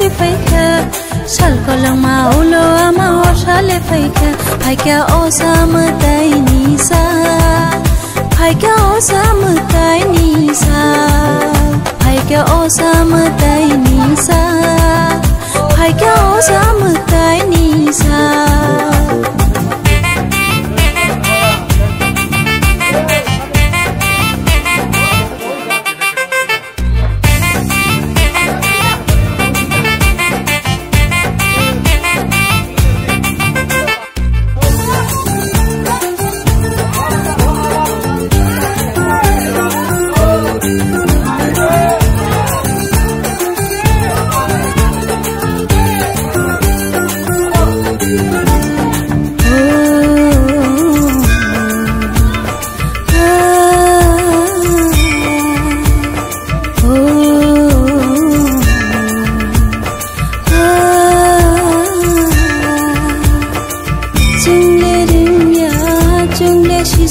di faika sal kolang maulo ama hoshale faika faika osamutai nisa faika osamutai nisa faika osamutai nisa faika osamutai nisa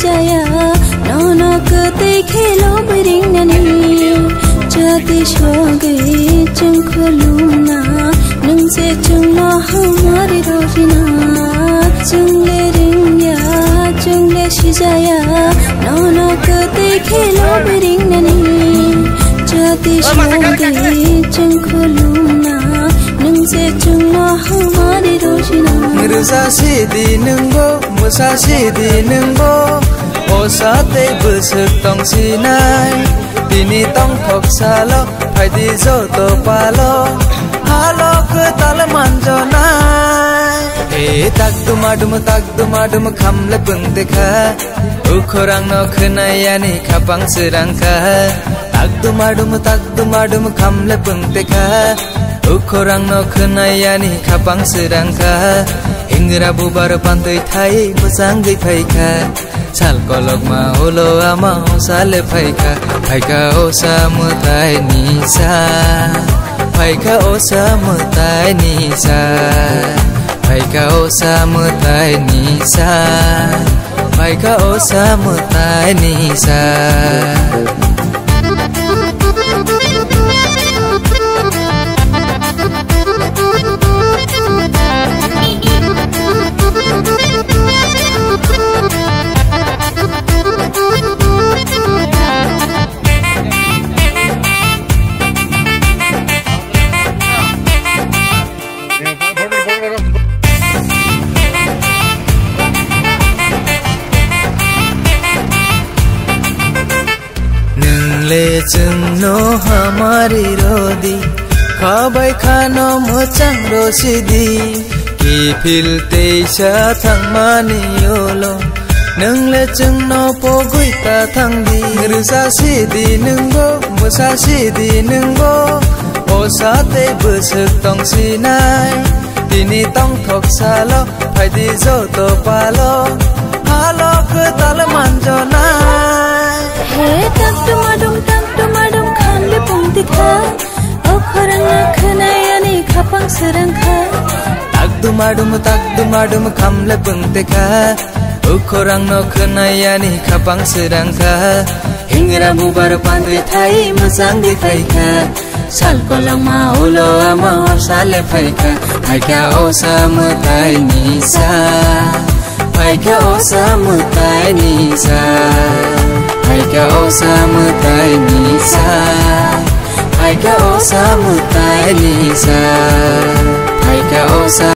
Jaya nono kete khelo bring nani jati shoge chung khuluna nung se chung lo hamari rojina chung le ring ya chung le shijaya nono kete khelo bring nani jati shoge chung khuluna nung se chung lo hamari rojina Musa sidi nungbo musa sidi nungbo Osate busuk tong sinai Dini tong thok salo Haidi joto palo Halo ke tala manjo nai tak dumadum khamle pung dekha Ukhorang no khnayani khapang sirangka Tak dumadum khamle pung dekha Ukhorang no khnayani khapang sirangka Hingra bubar pandai thai musang gai phaika Sal kolok ma holo ama sale phaika Phaika osa mutai nisa Phaika osa mutai nisa Phaika osa mutai nisa Phaika osa mutai nisa ले चुनो हमारी रोदी खाबाय खानो मोचां रोसिदी की फिलते थांमानि YOLO नंले चुनो पोगुइता थांदी रुसा सिदी नंगो मुसा सिदी नंगो ओसाते बुसुक तंसिनाय दिनि तंग थक सालो फाइदि जोतो पालो हालो खोताल मानजनाय हे tak dumadum khamle pung dekha Okhorang na khnayani khapang sirangka Tak dumadum khamle pung dekha Ukhorang no khnayani khapang sirangka Hingra bubar pandai thai musang gai phaika Sal kolang ma ulo ama sale phaika Phaika osa mutai nisa Phaika osa mutai nisa Phaika osa mutai nisa Phaika osa mutai nisa Phaika osa